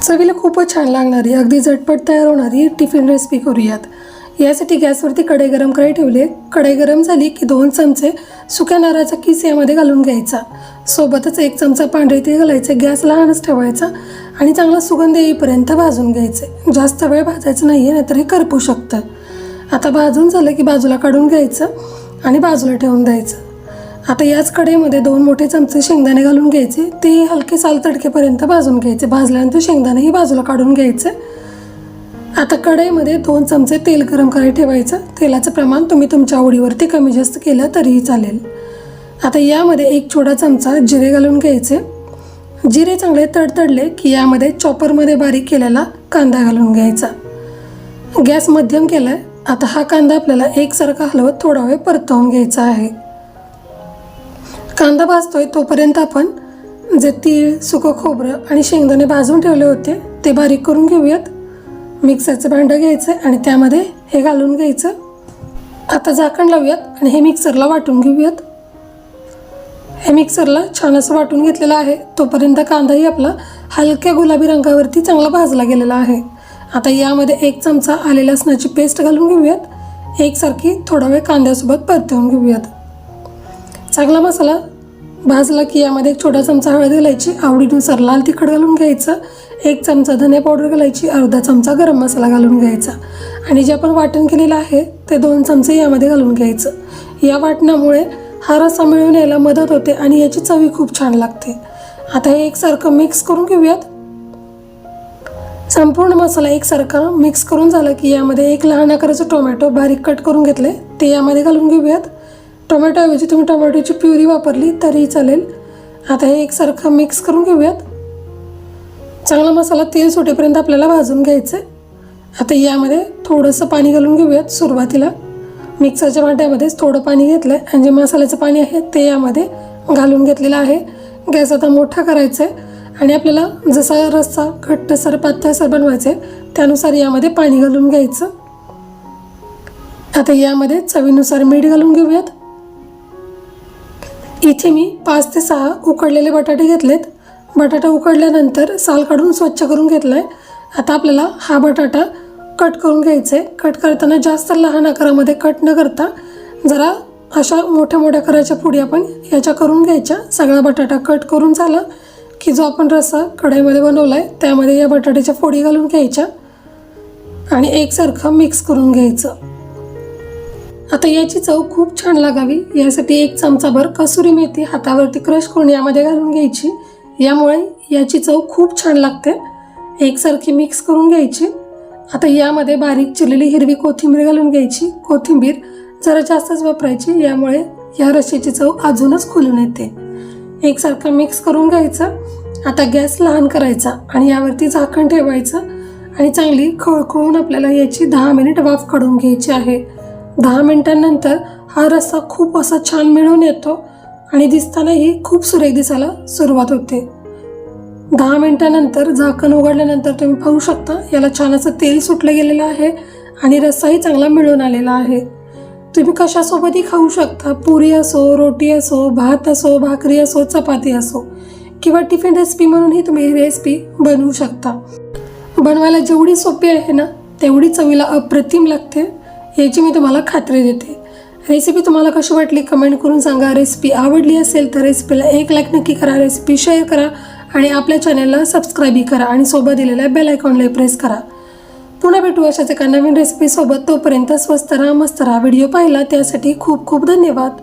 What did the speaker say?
चवीला खूपच छान लागणारी अगदी झटपट तयार होणारी टिफिन रेसिपी करूयात। यासाठी गॅसवरती कढई गरम करायला ठेवली। कढई गरम झाली की 2 चमचे सुक्या नारळाचा किस यामध्ये घालून घ्यायचा। सोबतच 1 चमचा पांढरे तीळ घालायचे। गॅस लहानच ठेवायचा आणि चांगला सुगंध येईपर्यंत भाजून घ्यायचे। जास्त वेळ भाजायचं नाही आहे, नाहीतर हे करपू शकतं। आता भाजून झालं की बाजूला काढून घ्यायचं आणि बाजूला ठेवून द्यायचं। आता याच कढईमध्ये 2 मोठे चमचे शेंगदाणे घालून घ्यायचे। ते हलके साल तडकेपर्यंत भाजून घ्यायचे। भाजल्यानंतर शेंगदाणेही बाजूला काढून घ्यायचे। आता कढईमध्ये 2 चमचे तेल गरम करायला ठेवायचं। तेलाचं प्रमाण तुम्ही तुमच्या आवडीवरती कमी जास्त केलं तरीही चालेल। आता यामध्ये 1 छोटा चमचा जिरे घालून घ्यायचे। जिरे चांगले तडतडले की यामध्ये चॉपरमध्ये बारीक केलेला कांदा घालून घ्यायचा। गॅस मध्यम केलाय। आता हा कांदा आपल्याला एकसारखा हलवत थोडा वेळ परतवून घ्यायचा आहे। कांदा भाजतोय तोपर्यंत आपण जे तीळ, सुकं खोबरं आणि शेंगदाणे भाजून ठेवले होते ते बारीक करून घेऊयात। मिक्सरचं भांडं घ्यायचं आणि त्यामध्ये हे घालून घ्यायचं। आता झाकण लावूयात आणि हे मिक्सरला वाटून घेऊयात। हे मिक्सरला छान असं वाटून घेतलेलं आहे। तोपर्यंत कांदाही आपला हलक्या गुलाबी रंगावरती चांगला भाजला गेलेला आहे। आता यामध्ये 1 चमचा आले लसणाची पेस्ट घालून घेऊयात। एकसारखी थोडा वेळ कांद्यासोबत परतवून घेऊयात। चांगला मसाला भाजला की यामध्ये 1 छोटा चमचा हळद घालायची। आवडीनुसार लाल तिखट घालून घ्यायचं। 1 चमचा धने पावडर घालायची। अर्धा चमचा गरम मसाला घालून घ्यायचा आणि जे आपण वाटण केलेलं आहे ते 2 चमचे यामध्ये घालून घ्यायचं। या वाटणामुळे हा रस्सा मिळून यायला मदत होते आणि याची चवी खूप छान लागते। आता हे एकसारखं मिक्स करून घेऊयात। संपूर्ण मसाला एकसारखा मिक्स करून झाला की यामध्ये 1 लहान आकाराचं टोमॅटो बारीक कट करून घेतले ते यामध्ये घालून घेऊयात। टोमॅटोऐवजी तुम्ही टोमॅटोची प्युरी वापरली तरी चालेल। आता हे एकसारखं मिक्स करून घेऊयात। चांगला मसाला तेल सुटेपर्यंत आपल्याला भाजून घ्यायचं आहे। आता यामध्ये थोडंसं पाणी घालून घेऊयात। सुरुवातीला मिक्सरच्या भांड्यामध्येच थोडं पाणी घेतलं आहे आणि जे मसाल्याचं पाणी आहे ते यामध्ये घालून घेतलेलं आहे। गॅस आता मोठा करायचा आहे आणि आपल्याला जसा रस्सा घट्टसर पातळसर बनवायचा आहे त्यानुसार यामध्ये पाणी घालून घ्यायचं। आता यामध्ये चवीनुसार मीठ घालून घेऊयात। इथे मी 5 ते 6 उकडलेले बटाटे घेतलेत। बटाटा उकडल्यानंतर साल काढून स्वच्छ करून घेतला आहे। आता आपल्याला हा बटाटा कट करून घ्यायचा आहे। कट करताना जास्त लहान आकारामध्ये कट न करता जरा अशा मोठ्या मोठ्या आकाराच्या फोडी आपण याच्या करून घ्यायच्या। सगळा बटाटा कट करून झाला की जो आपण रस्सा कढईमध्ये बनवला आहे त्यामध्ये या बटाट्याच्या फोडी घालून घ्यायच्या आणि एकसारखं मिक्स करून घ्यायचं। आता याची चव खूप छान लागावी यासाठी 1 चमचाभर कसुरी मेथी हातावरती क्रश करून यामध्ये घालून घ्यायची। यामुळे याची चव खूप छान लागते। एकसारखी मिक्स करून घ्यायची। आता यामध्ये बारीक चिरलेली हिरवी कोथिंबीर घालून घ्यायची। कोथिंबीर जरा जास्तच वापरायची, यामुळे या रश्श्याची चव अजूनच खुलून येते। एकसारखं मिक्स करून घ्यायचं। आता गॅस लहान करायचा आणि यावरती झाकण ठेवायचं आणि चांगली खळखळून आपल्याला याची 10 मिनिट वाफ काढून घ्यायची आहे। 10 मिनिटांनंतर हा रस्सा खूप असा छान मिळून येतो आणि दिसतानाही खूप सुरेख दिसायला सुरुवात होते। 10 मिनिटांनंतर झाकण उघडल्यानंतर तुम्ही पाहू शकता याला छान असं तेल सुटलं गेलेलं आहे आणि रस्साही चांगला मिळून आलेला आहे। तुम्ही कशासोबतही खाऊ शकता। पुरी असो, रोटी असो, भात असो, भाकरी असो, चपाती असो किंवा टिफिन रेसिपी म्हणूनही तुम्ही ही रेसिपी बनवू शकता। बनवायला जेवढी सोपी आहे ना तेवढी चवीला अप्रतिम लागते याची मी तुम्हाला खात्री देते। रेसिपी तुम्हाला कशी वाटली कमेंट करून सांगा। रेसिपी आवडली असेल तर रेसिपीला 1 लाईक नक्की करा, रेसिपी शेअर करा आणि आपल्या चॅनलला सबस्क्राईबही करा आणि सोबत दिलेल्या बेल आयकॉनला प्रेस करा। पुन्हा भेटू अशाच एका नवीन रेसिपीसोबत। तोपर्यंत स्वस्त राहा, मस्त राहा। व्हिडिओ पाहिला त्यासाठी खूप खूप धन्यवाद।